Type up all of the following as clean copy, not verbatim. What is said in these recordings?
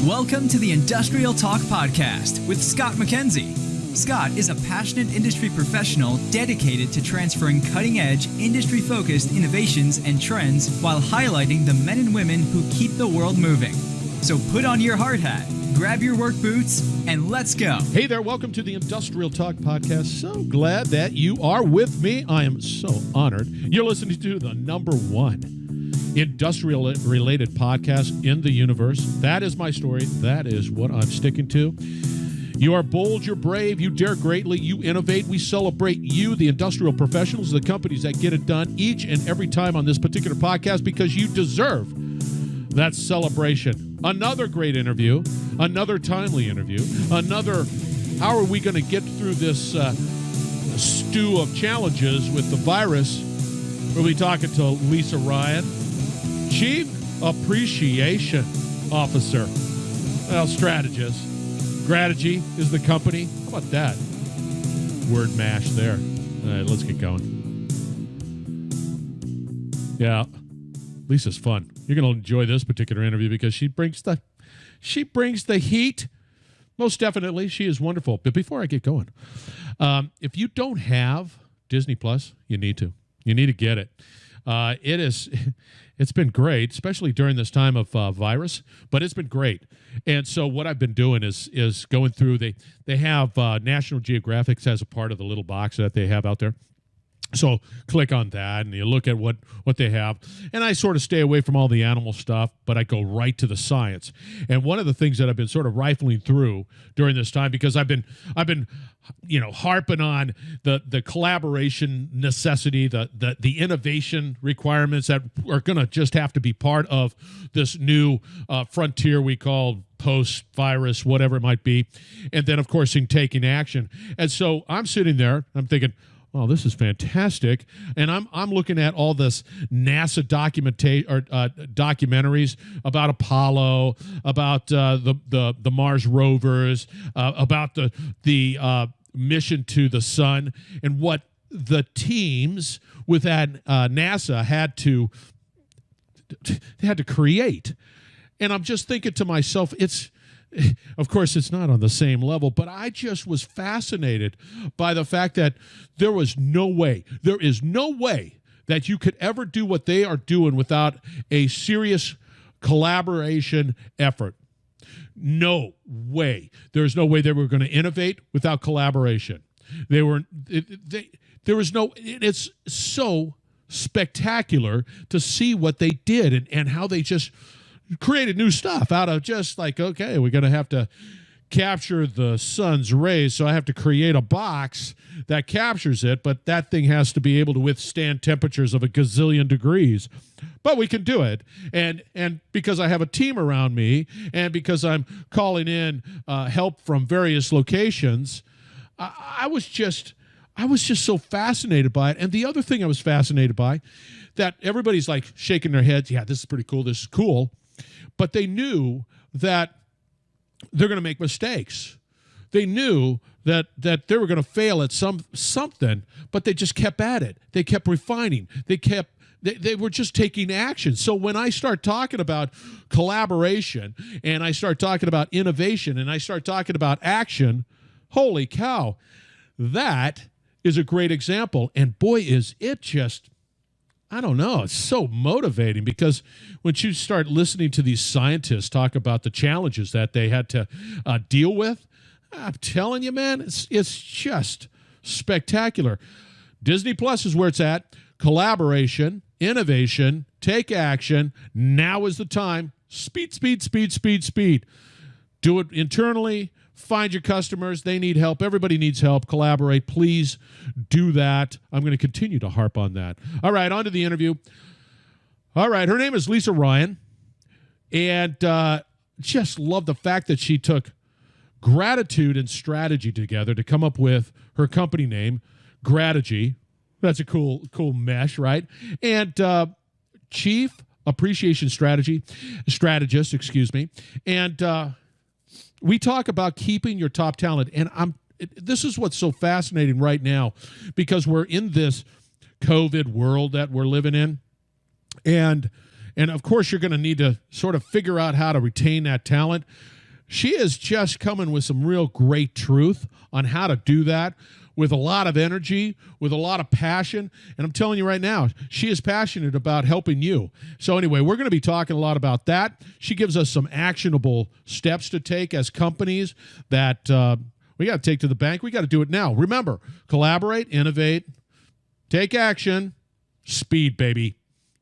Welcome to the Industrial Talk Podcast with Scott McKenzie. Scott is a passionate industry professional dedicated to transferring cutting-edge, industry-focused innovations and trends while highlighting the men and women who keep the world moving. So put on your hard hat, grab your work boots, and let's go. Hey there, welcome to the Industrial Talk Podcast. So glad that you are with me. I am so honored. You're listening to the number one industrial-related podcast in the universe. That is my story. That is what I'm sticking to. You are bold, you're brave, you dare greatly, you innovate. We celebrate you, the industrial professionals, the companies that get it done each and every time on this particular podcast because you deserve that celebration. Another great interview, another timely interview, another how are we going to get through this stew of challenges with the virus. We'll be talking to Lisa Ryan, Chief Appreciation Officer, strategist. Grategy is the company. How about that? Word mash there. All right, let's get going. Yeah, Lisa's fun. You're going to enjoy this particular interview because she brings the heat. Most definitely, she is wonderful. But before I get going, if you don't have Disney Plus, you need to. You need to get it. It's been great, especially during this time of virus, but it's been great. And so what I've been doing is going through, they have National Geographic as a part of the little box that they have out there. So click on that and you look at what they have. And I sort of stay away from all the animal stuff, but I go right to the science. And one of the things that I've been sort of rifling through during this time, because I've been harping on the collaboration necessity, the innovation requirements that are going to just have to be part of this new frontier we call post-virus, whatever it might be. And then, of course, in taking action. And so I'm sitting there, I'm thinking, oh, this is fantastic. And I'm looking at all this NASA documentaries about Apollo, about the Mars rovers, about the mission to the sun, and what the teams with that NASA had to create. And I'm just thinking to myself, of course, it's not on the same level, but I just was fascinated by the fact that there is no way that you could ever do what they are doing without a serious collaboration effort. No way. There's no way they were going to innovate without collaboration. It's so spectacular to see what they did and how they just created new stuff out of just like, okay, we're going to have to capture the sun's rays, so I have to create a box that captures it, but that thing has to be able to withstand temperatures of a gazillion degrees. But we can do it. And because I have a team around me and because I'm calling in help from various locations, I was just so fascinated by it. And the other thing I was fascinated by, that everybody's like shaking their heads, yeah, this is pretty cool, this is cool. But they knew that they're going to make mistakes. They knew that they were going to fail at something, but they just kept at it. They kept refining. They were just taking action. So when I start talking about collaboration and I start talking about innovation and I start talking about action, holy cow, that is a great example. And boy, is it just, I don't know, it's so motivating because when you start listening to these scientists talk about the challenges that they had to deal with, I'm telling you, man, it's just spectacular. Disney Plus is where it's at. Collaboration, innovation, take action. Now is the time. Speed. Do it internally. Find your customers. They need help. Everybody needs help. Collaborate. Please do that. I'm going to continue to harp on that. All right, on to the interview. All right, her name is Lisa Ryan. And just love the fact that she took gratitude and strategy together to come up with her company name, Grategy. That's a cool mesh, right? And Chief Appreciation Strategist, excuse me. And we talk about keeping your top talent, and this is what's so fascinating right now because we're in this COVID world that we're living in, and And of course, you're going to need to sort of figure out how to retain that talent. She is just coming with some real great truth on how to do that with a lot of energy, with a lot of passion. And I'm telling you right now, she is passionate about helping you. So anyway, we're going to be talking a lot about that. She gives us some actionable steps to take as companies that we got to take to the bank. We got to do it now. Remember, collaborate, innovate, take action, speed, baby.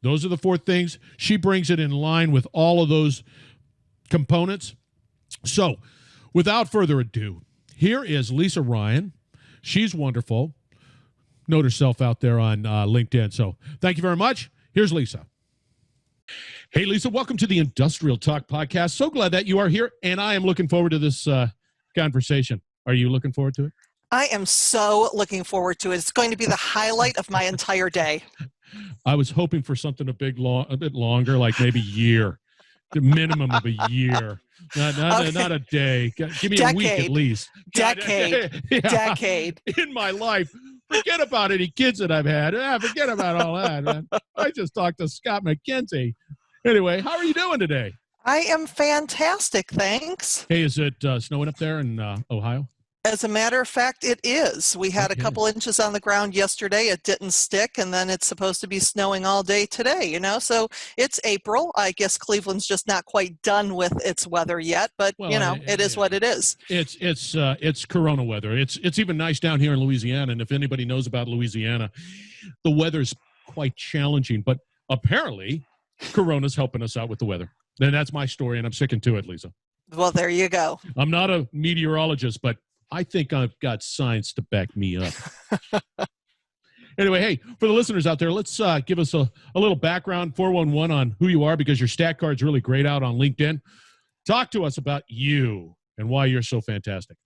Those are the 4 things. She brings it in line with all of those components. So, without further ado, here is Lisa Ryan. She's wonderful. Note herself out there on LinkedIn. So, thank you very much. Here's Lisa. Hey, Lisa, welcome to the Industrial Talk Podcast. So glad that you are here, and I am looking forward to this conversation. Are you looking forward to it? I am so looking forward to it. It's going to be the highlight of my entire day. I was hoping for something a bit longer, like maybe a year, the minimum of a year, not a day. Give me a week at least. Decade. In my life. Forget about any kids that I've had. Forget about all that, man. I just talked to Scott McKenzie. Anyway, how are you doing today? I am fantastic, thanks. Hey, is it snowing up there in Ohio? As a matter of fact, it is. We had a couple inches on the ground yesterday. It didn't stick, and then it's supposed to be snowing all day today, So it's April. I guess Cleveland's just not quite done with its weather yet, but, it is what it is. It's Corona weather. It's even nice down here in Louisiana, and if anybody knows about Louisiana, the weather's quite challenging, but apparently Corona's helping us out with the weather. And that's my story, and I'm sticking to it, Lisa. Well, there you go. I'm not a meteorologist, but I think I've got science to back me up. Anyway, hey, for the listeners out there, let's give us a little background, 411, on who you are, because your stat card's really great out on LinkedIn. Talk to us about you and why you're so fantastic.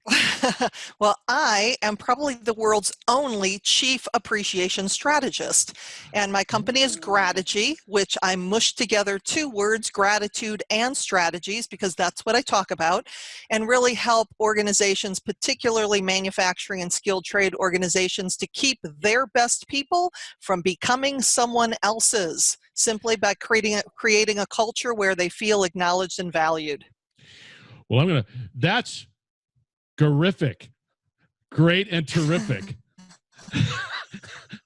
Well, I am probably the world's only Chief Appreciation Strategist. And my company is Grategy, which I mushed together 2 words, gratitude and strategies, because that's what I talk about, and really help organizations, particularly manufacturing and skilled trade organizations, to keep their best people from becoming someone else's, simply by creating a culture where they feel acknowledged and valued. Well, that's terrific. Great and terrific.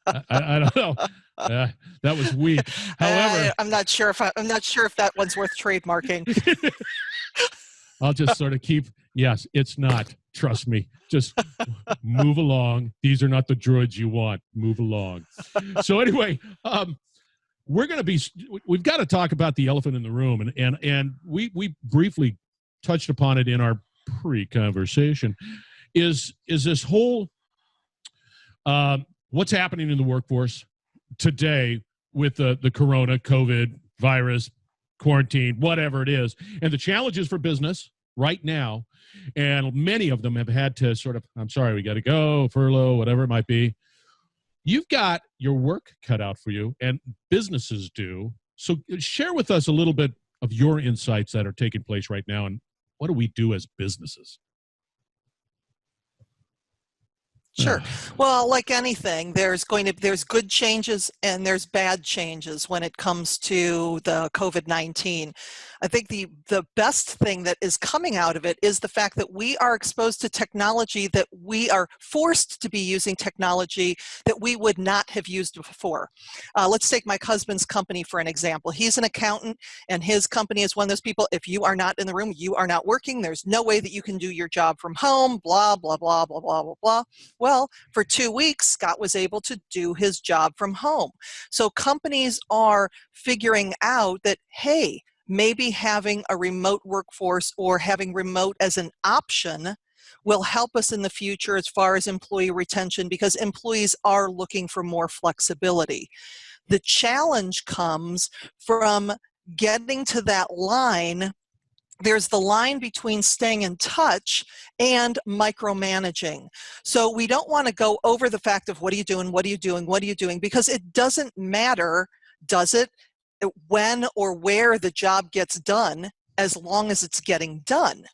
I don't know. That was weak. However, I'm not sure if that one's worth trademarking. I'll just sort of keep, yes, it's not. Trust me. Just move along. These are not the droids you want. Move along. So anyway, we've got to talk about the elephant in the room, and we briefly touched upon it in our pre-conversation, is this whole what's happening in the workforce today with the corona, COVID, virus, quarantine, whatever it is, and the challenges for business right now. And many of them have had to sort of, I'm sorry, we got to go, furlough, whatever it might be. You've got your work cut out for you, and businesses do. So share with us a little bit of your insights that are taking place right now, and what do we do as businesses? Sure. Well, like anything, there's good changes and there's bad changes when it comes to the COVID-19. I think the best thing that is coming out of it is the fact that we are exposed to technology, that we are forced to be using technology that we would not have used before. Let's take my husband's company for an example. He's an accountant, and his company is one of those people, if you are not in the room, you are not working. There's no way that you can do your job from home, blah, blah, blah, blah, blah, blah, blah. Well, for 2 weeks, Scott was able to do his job from home. So companies are figuring out that, hey, maybe having a remote workforce or having remote as an option will help us in the future as far as employee retention, because employees are looking for more flexibility. The challenge comes from getting to that line. There's the line between staying in touch and micromanaging. So we don't want to go over the fact of what are you doing, what are you doing, what are you doing, because it doesn't matter, does it, when or where the job gets done, as long as it's getting done.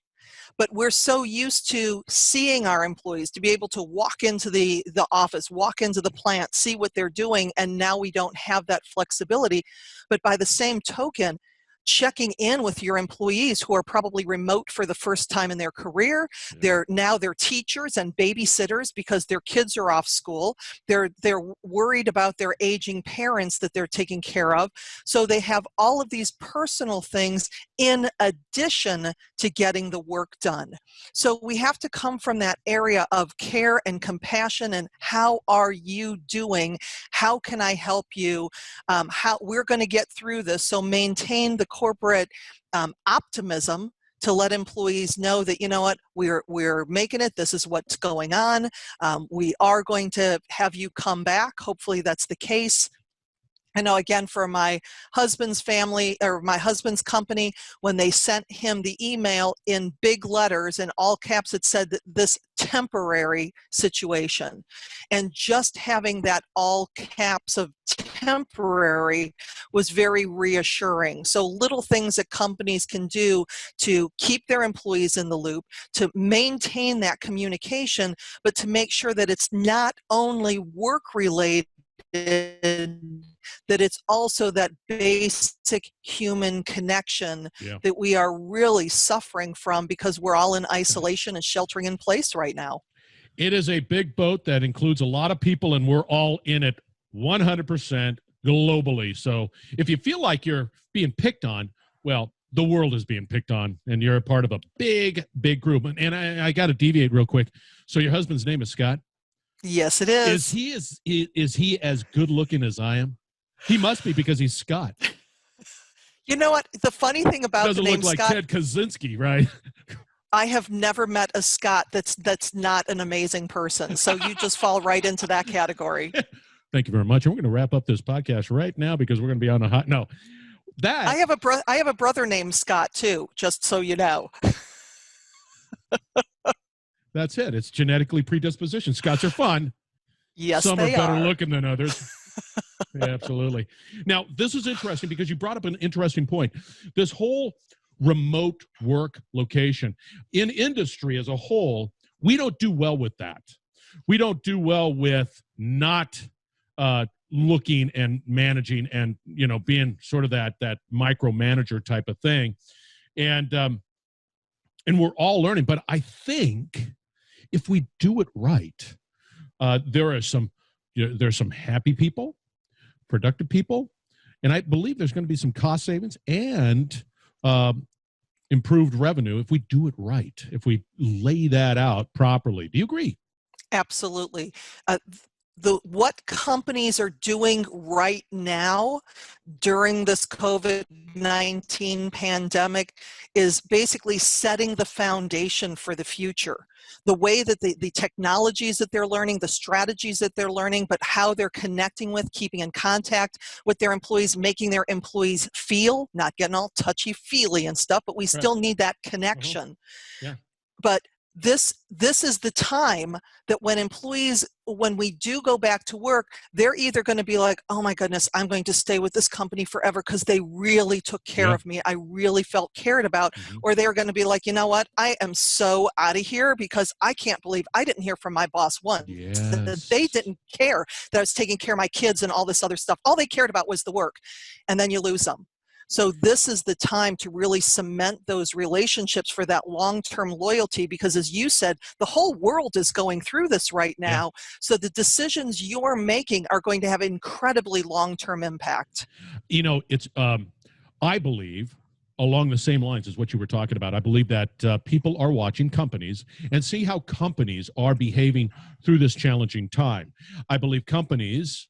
But we're so used to seeing our employees, to be able to walk into the office, walk into the plant, see what they're doing, and now we don't have that flexibility. But by the same token, checking in with your employees who are probably remote for the first time in their career. They're teachers and babysitters because their kids are off school. They're worried about their aging parents that they're taking care of. So they have all of these personal things in addition to getting the work done. So we have to come from that area of care and compassion, and how are you doing? How can I help you? How we're going to get through this. So maintain the corporate optimism to let employees know that, you know what, we're making it. This is what's going on. We are going to have you come back. Hopefully that's the case. I know, again, for my husband's family, or my husband's company, when they sent him the email in big letters, in all caps, it said that this temporary situation. And just having that all caps of temporary was very reassuring. So little things that companies can do to keep their employees in the loop, to maintain that communication, but to make sure that it's not only work related, that it's also that basic human connection that we are really suffering from, because we're all in isolation and sheltering in place right now. It is a big boat that includes a lot of people, and we're all in it 100% globally. So if you feel like you're being picked on, well, the world is being picked on, and you're a part of a big, big group. And I got to deviate real quick. So your husband's name is Scott? Yes, it is. Is he as good looking as I am? He must be, because he's Scott. You know what? The funny thing about Doesn't the name look like Scott, Ted Kaczynski, right? I have never met a Scott that's not an amazing person. So you just fall right into that category. Thank you very much. And we're going to wrap up this podcast right now, because we're going to be on a hot. No, that I have a brother named Scott too, just so you know. That's it. It's genetically predisposition. Scots are fun. Yes, Some they are better are. looking than others. Yeah, absolutely. Now, this is interesting because you brought up an interesting point. This whole remote work location in industry as a whole, we don't do well with that. We don't do well with not looking and managing and, you know, being sort of that micromanager type of thing. And we're all learning. But I think if we do it right, there's some happy people, productive people, and I believe there's going to be some cost savings and improved revenue if we do it right, if we lay that out properly. Do you agree? Absolutely. What companies are doing right now during this COVID-19 pandemic is basically setting the foundation for the future. The way that the technologies that they're learning, the strategies that they're learning, but how they're connecting with, keeping in contact with their employees, making their employees feel, not getting all touchy-feely and stuff, but we still need that connection. Yeah. But this is the time that when we do go back to work, they're either going to be like, oh my goodness, I'm going to stay with this company forever because they really took care of me. I really felt cared about. Or they're going to be like, you know what? I am so out of here because I can't believe I didn't hear from my boss once. That they didn't care that I was taking care of my kids and all this other stuff. All they cared about was the work. And then you lose them. So this is the time to really cement those relationships for that long-term loyalty, because as you said, the whole world is going through this right now. So the decisions you're making are going to have incredibly long-term impact. You know, it's I believe along the same lines as what you were talking about. I believe that people are watching companies and see how companies are behaving through this challenging time. I believe companies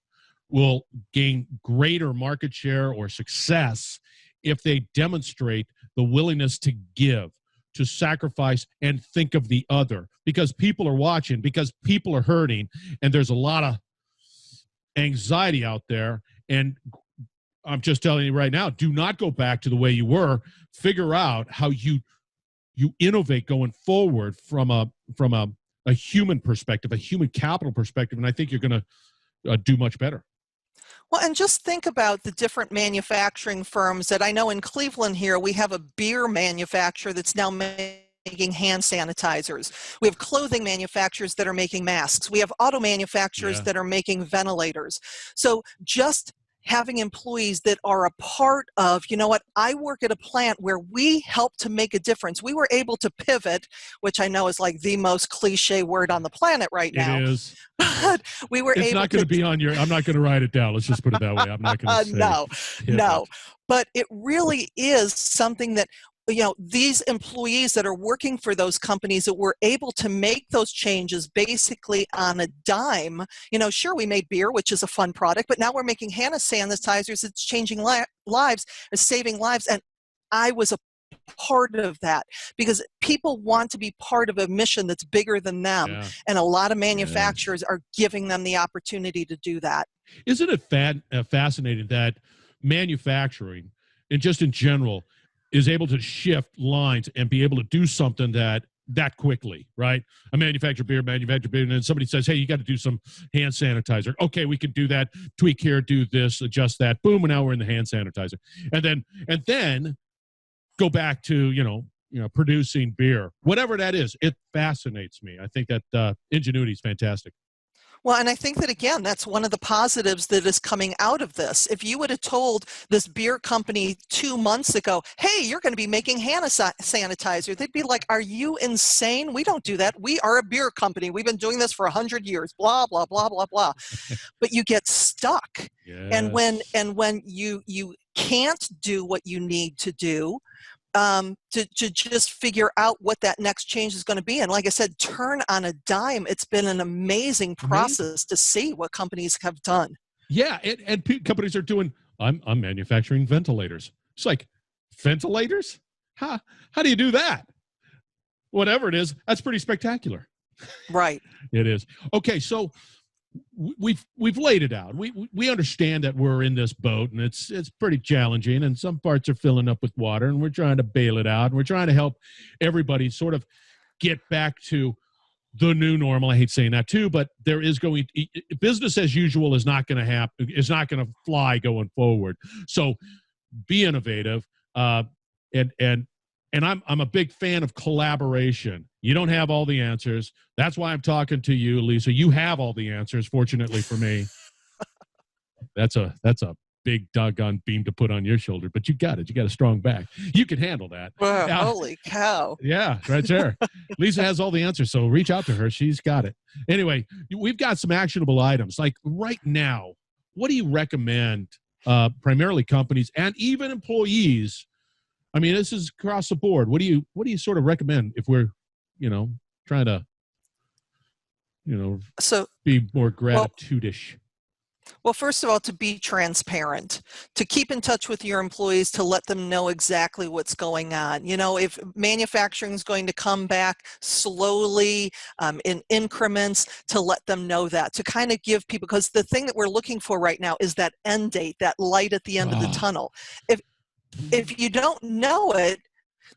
will gain greater market share or success if they demonstrate the willingness to give, to sacrifice, and think of the other, because people are watching, because people are hurting, and there's a lot of anxiety out there. And I'm just telling you right now, do not go back to the way you were. Figure out how you innovate going forward from a human perspective, a human capital perspective, and I think you're going to do much better. Well, and just think about the different manufacturing firms that I know in Cleveland here, we have a beer manufacturer that's now making hand sanitizers. We have clothing manufacturers that are making masks. We have auto manufacturers that are making ventilators. So just having employees that are a part of, you know what, I work at a plant where we help to make a difference. We were able to pivot, which I know is like the most cliche word on the planet right now. It is. But we were able to. It's not going to be on your, I'm not going to write it down. Let's just put it that way. I'm not going to say. No. But it really is something that, you know, these employees that are working for those companies that were able to make those changes basically on a dime. You know, sure, we made beer, which is a fun product, but now we're making hand sanitizers. It's changing lives, it's saving lives. And I was a part of that because people want to be part of a mission that's bigger than them. Yeah. And a lot of manufacturers are giving them the opportunity to do that. Isn't it fascinating that manufacturing, and just in general, is able to shift lines and be able to do something that quickly, right? I manufacture beer, and then somebody says, hey, you got to do some hand sanitizer. Okay, we can do that, tweak here, do this, adjust that, boom, and now we're in the hand sanitizer. And then go back to, you know, producing beer, whatever that is. It fascinates me. I think that ingenuity is fantastic. Well, and I think that, again, that's one of the positives that is coming out of this. If you would have told this beer company 2 months ago, hey, you're going to be making hand sanitizer, they'd be like, are you insane? We don't do that. We are a beer company. We've been doing this for 100 years, blah, blah, blah, blah, blah. But you get stuck. Yes. And when you can't do what you need to do, to just figure out what that next change is going to be. And like I said, turn on a dime. It's been an amazing process to see what companies have done. Yeah, and companies are doing, I'm manufacturing ventilators. It's like, ventilators? How do you do that? Whatever it is, that's pretty spectacular. Right. It is. Okay, so we've laid it out. We understand that we're in this boat and it's pretty challenging, and some parts are filling up with water, and we're trying to bail it out, and we're trying to help everybody sort of get back to the new normal. I hate saying that too, but there is business as usual is not going to happen. Is not going to fly going forward. So be innovative, and I'm a big fan of collaboration. You don't have all the answers. That's why I'm talking to you, Lisa. You have all the answers, fortunately for me. That's a big doggone beam to put on your shoulder, but you got it. You got a strong back. You can handle that. Wow, holy cow. Yeah, right there. Lisa has all the answers, so reach out to her. She's got it. Anyway, we've got some actionable items. Like right now, what do you recommend, primarily companies and even employees? I mean, this is across the board. What do you sort of recommend if we're, trying to, be more gratitude-ish? Well, first of all, to be transparent, to keep in touch with your employees, to let them know exactly what's going on. If manufacturing is going to come back slowly in increments, to let them know that, to kind of give people, because the thing that we're looking for right now is that end date, that light at the end of the tunnel. If you don't know it,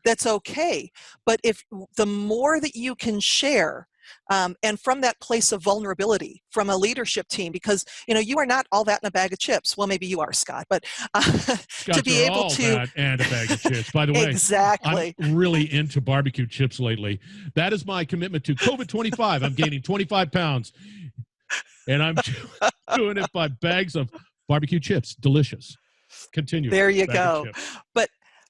that's okay. But if the more that you can share, and from that place of vulnerability, from a leadership team, because you are not all that in a bag of chips. Well, maybe you are, Scott, but to be able to that and a bag of chips. By the way, exactly. I'm really into barbecue chips lately. That is my commitment to COVID-25. I'm gaining 25 pounds, and I'm doing it by bags of barbecue chips. Delicious. Continue. There you go.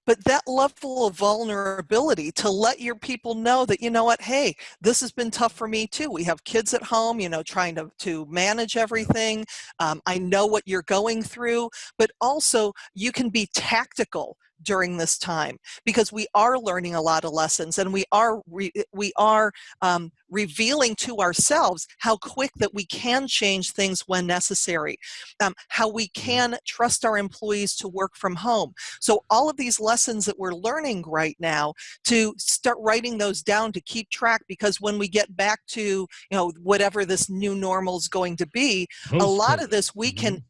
But that level of vulnerability, to let your people know that, hey, this has been tough for me too. We have kids at home, trying to manage everything. I know what you're going through, but also you can be tactical during this time, because we are learning a lot of lessons, and we are revealing to ourselves how quick that we can change things when necessary, how we can trust our employees to work from home. So all of these lessons that we're learning right now, to start writing those down, to keep track, because when we get back to whatever this new normal is going to be, a lot of this we can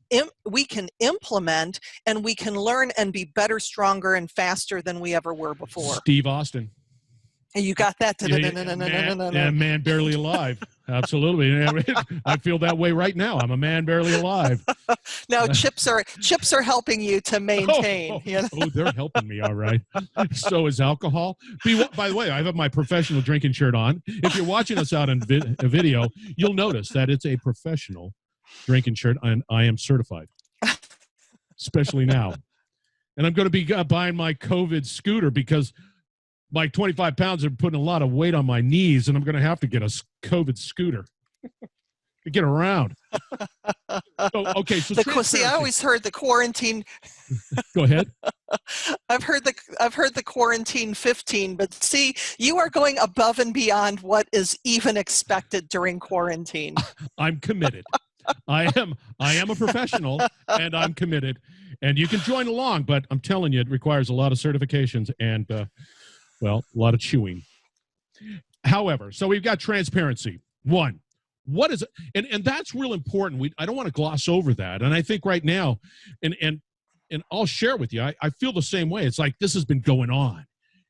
implement, and we can learn and be better, stronger, and faster than we ever were before. Steve Austin. You got that? Man barely alive. Absolutely. I feel that way right now. I'm a man barely alive. No, chips are helping you to maintain. They're helping me, all right. So is alcohol. By the way, I have my professional drinking shirt on. If you're watching us out in a video, you'll notice that it's a professional drinking shirt, and I am certified, especially now. And I'm going to be buying my COVID scooter because my 25 pounds are putting a lot of weight on my knees, and I'm going to have to get a COVID scooter to get around. See, I always heard the quarantine. Go ahead. I've heard the quarantine 15, but see, you are going above and beyond what is even expected during quarantine. I'm committed. I am a professional, and I'm committed. And you can join along, but I'm telling you, it requires a lot of certifications and, a lot of chewing. However, so we've got transparency. One, what is it? And that's real important. I don't want to gloss over that. And I think right now, and I'll share with you, I feel the same way. It's like this has been going on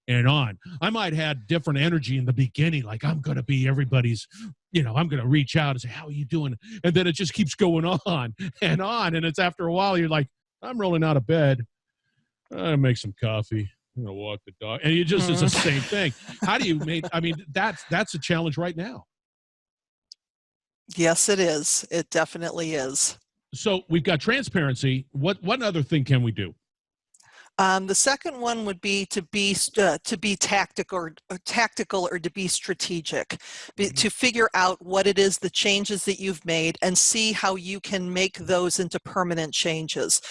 and on. I might have had different energy in the beginning, like I'm going to be everybody's, I'm going to reach out and say, how are you doing? And then it just keeps going on. And it's after a while, you're like, I'm rolling out of bed. I make some coffee. I'm going to walk the dog. And it's the same thing. How do you that's a challenge right now. Yes, it is. It definitely is. So we've got transparency. What other thing can we do? The second one would be to be tactical or to be strategic, to figure out what it is, the changes that you've made, and see how you can make those into permanent changes.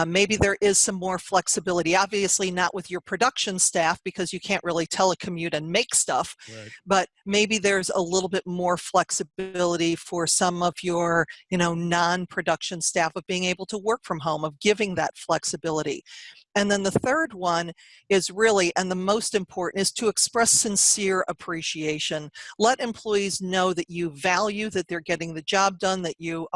Maybe there is some more flexibility, obviously not with your production staff because you can't really telecommute and make stuff, right. But maybe there's a little bit more flexibility for some of your, non-production staff of being able to work from home, of giving that flexibility. And then the third one is really, and the most important, is to express sincere appreciation. Let employees know that you value that they're getting the job done, that you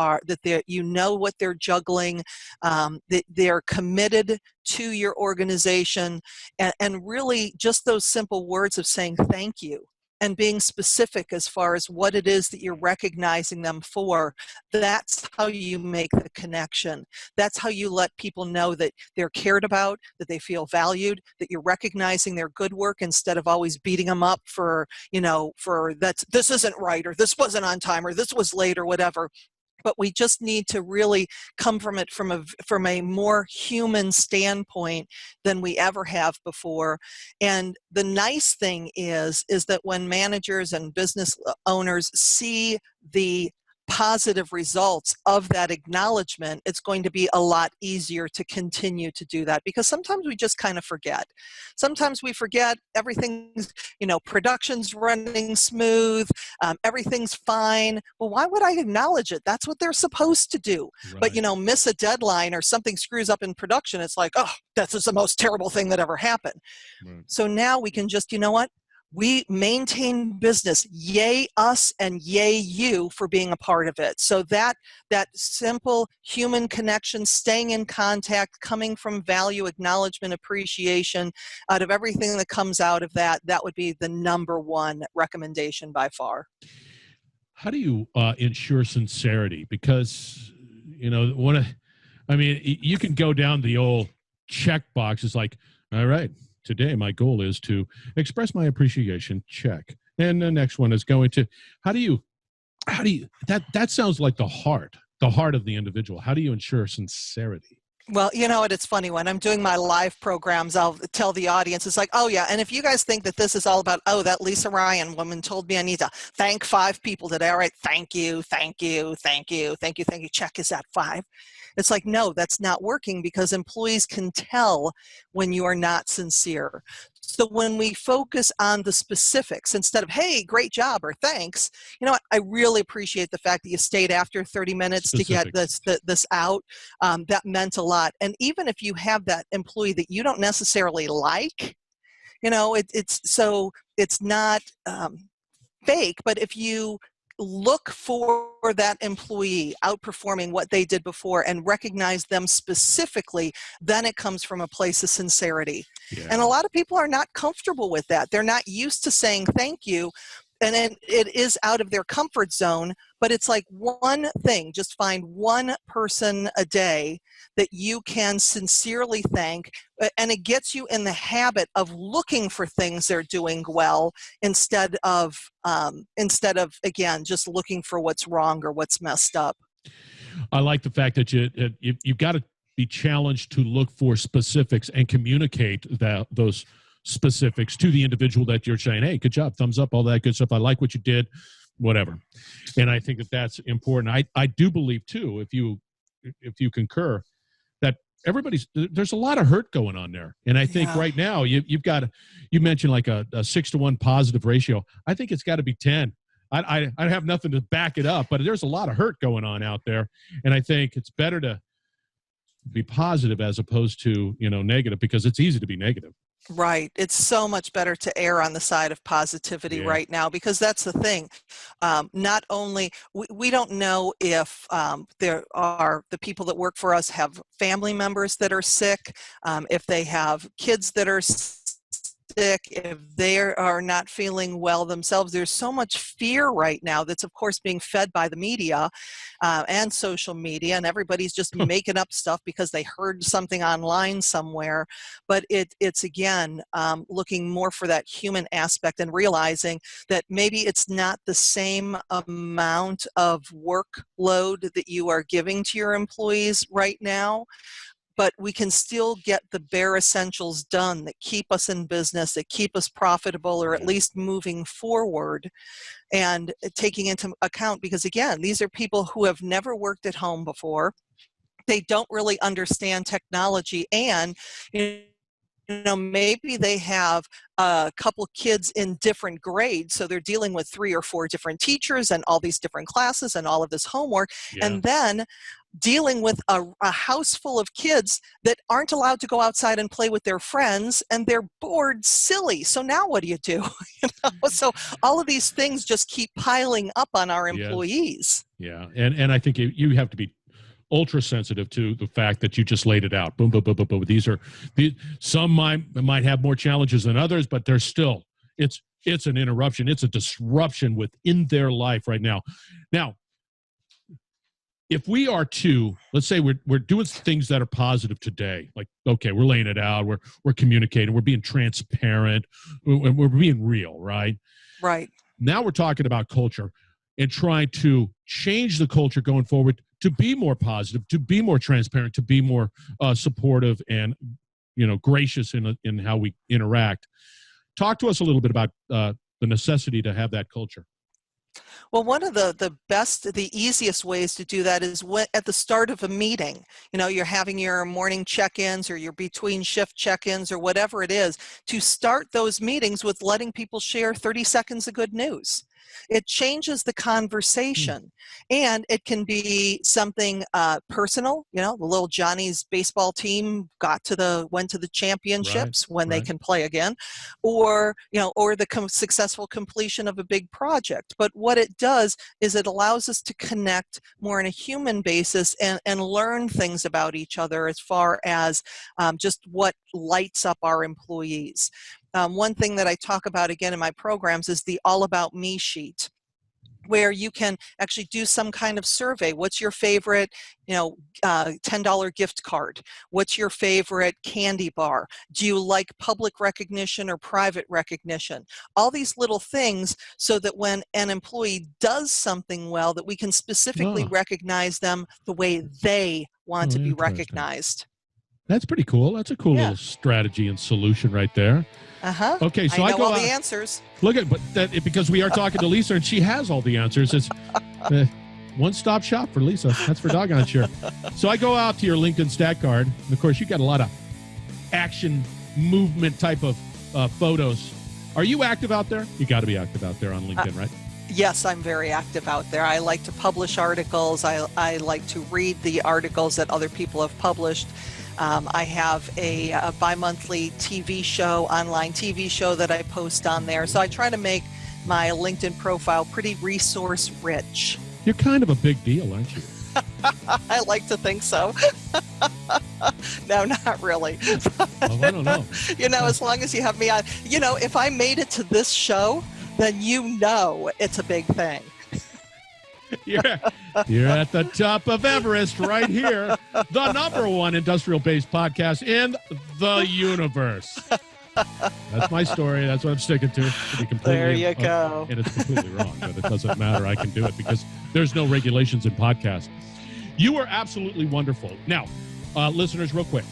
know what they're juggling, that they're committed to your organization, and really just those simple words of saying thank you and being specific as far as what it is that you're recognizing them for. That's how you make the connection. That's how you let people know that they're cared about, that they feel valued, that you're recognizing their good work instead of always beating them up for this isn't right, or this wasn't on time, or this was late, or whatever. But we just need to really come from it from a more human standpoint than we ever have before. And the nice thing is that when managers and business owners see the positive results of that acknowledgement, it's going to be a lot easier to continue to do that, because sometimes we just kind of forget. Sometimes we forget everything's, production's running smooth, everything's fine. Well, why would I acknowledge it? That's what they're supposed to do. Right. But, miss a deadline or something screws up in production, it's like, oh, that's just the most terrible thing that ever happened. Right. So now we can just, we maintain business. Yay us and yay you for being a part of it. So that simple human connection, staying in contact, coming from value, acknowledgement, appreciation, out of everything that comes out of that would be the number one recommendation by far. How do you ensure sincerity? Because, you can go down the old checkbox. It's like, all right, today my goal is to express my appreciation, check. And the next one is going to, how do you that sounds like the heart of the individual. How do you ensure sincerity? Well, you know what, it's funny, when I'm doing my live programs, I'll tell the audience, it's like, oh yeah, and if you guys think that this is all about, oh, that Lisa Ryan woman told me I need to thank 5 people today, all right, thank you, check, is that 5? It's like, no, that's not working, because employees can tell when you are not sincere. So when we focus on the specifics, instead of, hey, great job, or thanks, I really appreciate the fact that you stayed after 30 minutes to get this out. That meant a lot. And even if you have that employee that you don't necessarily like, it's not fake, but if you look for that employee outperforming what they did before and recognize them specifically, then it comes from a place of sincerity. Yeah. And a lot of people are not comfortable with that. They're not used to saying thank you. And then it is out of their comfort zone, but it's like one thing, just find one person a day that you can sincerely thank, and it gets you in the habit of looking for things they're doing well instead of again, just looking for what's wrong or what's messed up. I like the fact that you've got to be challenged to look for specifics and communicate those specifics to the individual that you're saying, hey, good job, thumbs up, all that good stuff. I like what you did, whatever. And I think that that's important. I do believe too, if you concur, that there's a lot of hurt going on there. And I think right now you mentioned like a 6-to-1 positive ratio. I think it's got to be 10. I have nothing to back it up, but there's a lot of hurt going on out there. And I think it's better to be positive as opposed to, negative, because it's easy to be negative. Right. It's so much better to err on the side of positivity right now, because that's the thing. Not only, we don't know if there are the people that work for us have family members that are sick, if they have kids that are sick, if they are not feeling well themselves. There's so much fear right now that's, of course, being fed by the media and social media, and everybody's just making up stuff because they heard something online somewhere. But it's again, looking more for that human aspect and realizing that maybe it's not the same amount of workload that you are giving to your employees right now, but we can still get the bare essentials done that keep us in business, that keep us profitable, or at least moving forward, and taking into account, because again, these are people who have never worked at home before. They don't really understand technology, and maybe they have a couple kids in different grades, so they're dealing with 3 or 4 different teachers and all these different classes and all of this homework, and then dealing with a house full of kids that aren't allowed to go outside and play with their friends, and they're bored silly. So now what do you do? So all of these things just keep piling up on our employees. Yeah, and I think you have to be ultra sensitive to the fact that you just laid it out. Boom, boom, boom, boom, boom. Some might have more challenges than others, but there's still, it's an interruption. It's a disruption within their life right now. Now, if we are to, let's say we're doing things that are positive today, like, okay, we're laying it out, we're communicating, we're being transparent, we're being real, right? Right. Now we're talking about culture and trying to change the culture going forward to be more positive, to be more transparent, to be more supportive and, gracious in how we interact. Talk to us a little bit about the necessity to have that culture. Well, one of the easiest ways to do that is at the start of a meeting. You're having your morning check-ins or your between shift check-ins or whatever it is, to start those meetings with letting people share 30 seconds of good news. It changes the conversation, and it can be something personal. The little Johnny's baseball team went to the championships when they can play again, or the successful completion of a big project. But what it does is it allows us to connect more on a human basis and learn things about each other as far as just what lights up our employees. One thing that I talk about again in my programs is the All About Me sheet, where you can actually do some kind of survey. What's your favorite, $10 gift card? What's your favorite candy bar? Do you like public recognition or private recognition? All these little things, so that when an employee does something well, that we can specifically recognize them the way they want to be recognized. That's pretty cool. That's a cool little strategy and solution right there. Okay, so I know all the answers. Look at, because we are talking to Lisa and she has all the answers. It's one-stop shop for Lisa. That's for doggone sure. So I go out to your LinkedIn stat card, and of course you got a lot of action movement type of photos. Are you active out there? You got to be active out there on LinkedIn, right? Yes, I'm very active out there. I like to publish articles. I like to read the articles that other people have published. I have a bi-monthly TV show, online TV show that I post on there. So I try to make my LinkedIn profile pretty resource rich. You're kind of a big deal, aren't you? I like to think so. No, not really. Oh, I don't know. As long as you have me on, if I made it to this show, then it's a big thing. You're at the top of Everest right here, the number one industrial-based podcast in the universe. That's my story. That's what I'm sticking to be completely, there you go. And it's completely wrong, but it doesn't matter. I can do it because there's no regulations in podcasts. You are absolutely wonderful. Now, listeners, real quick,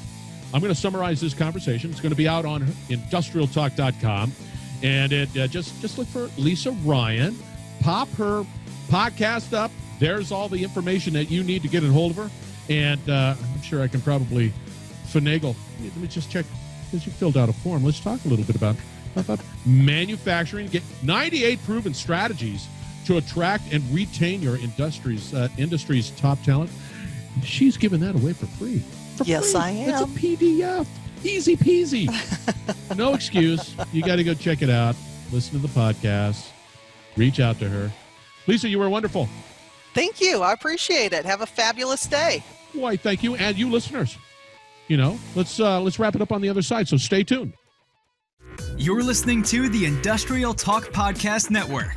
I'm going to summarize this conversation. It's going to be out on industrialtalk.com. And it just look for Lisa Ryan. Pop her podcast up. There's all the information that you need to get a hold of her. And I'm sure I can probably finagle. Let me just check, because you filled out a form. Let's talk a little bit about manufacturing. Get 98 proven strategies to attract and retain your industry's top talent. She's giving that away for free. Yes, I am. It's a PDF. Easy peasy. No excuse. You got to go check it out. Listen to the podcast. Reach out to her. Lisa, you were wonderful. Thank you. I appreciate it. Have a fabulous day. Why, thank you. And you listeners. Let's wrap it up on the other side. So stay tuned. You're listening to the Industrial Talk Podcast Network.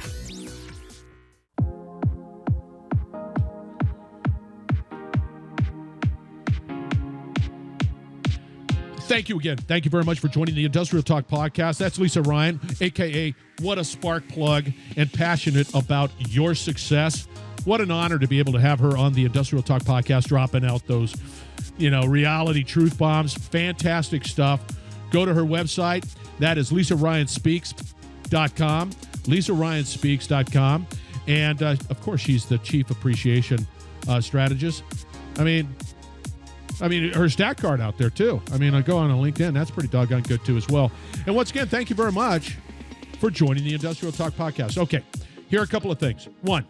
Thank you again. Thank you very much for joining the Industrial Talk Podcast. That's Lisa Ryan, a.k.a. What a Spark Plug, and passionate about your success. What an honor to be able to have her on the Industrial Talk Podcast, dropping out those, reality truth bombs. Fantastic stuff. Go to her website. That is LisaRyanSpeaks.com. LisaRyanSpeaks.com. And, of course, she's the Chief Appreciation Strategist. I mean, her stat card out there, too. I go on LinkedIn. That's pretty doggone good, too, as well. And once again, thank you very much for joining the Industrial Talk Podcast. Okay, here are a couple of things. One,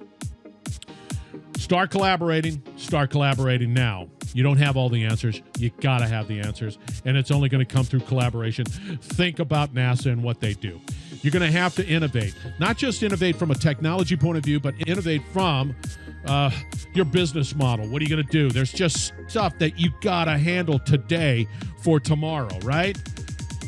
start collaborating now. You don't have all the answers. You got to have the answers, and it's only going to come through collaboration. Think about NASA and what they do. You're going to have to innovate, not just innovate from a technology point of view, but innovate from your business model. What are you going to do? There's just stuff that you got to handle today for tomorrow, right?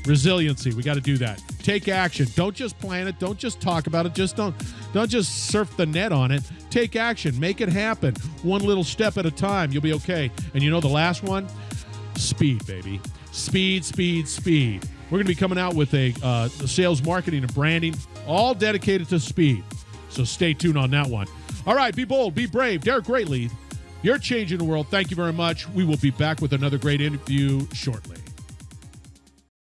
Resiliency. We got to do that. Take action. Don't just plan it. Don't just talk about it. Don't just surf the net on it. Take action. Make it happen. One little step at a time. You'll be okay. And the last one? Speed, baby. Speed. We're going to be coming out with a sales, marketing, and branding, all dedicated to speed. So stay tuned on that one. All right, be bold, be brave, dare greatly. You're changing the world. Thank you very much. We will be back with another great interview shortly.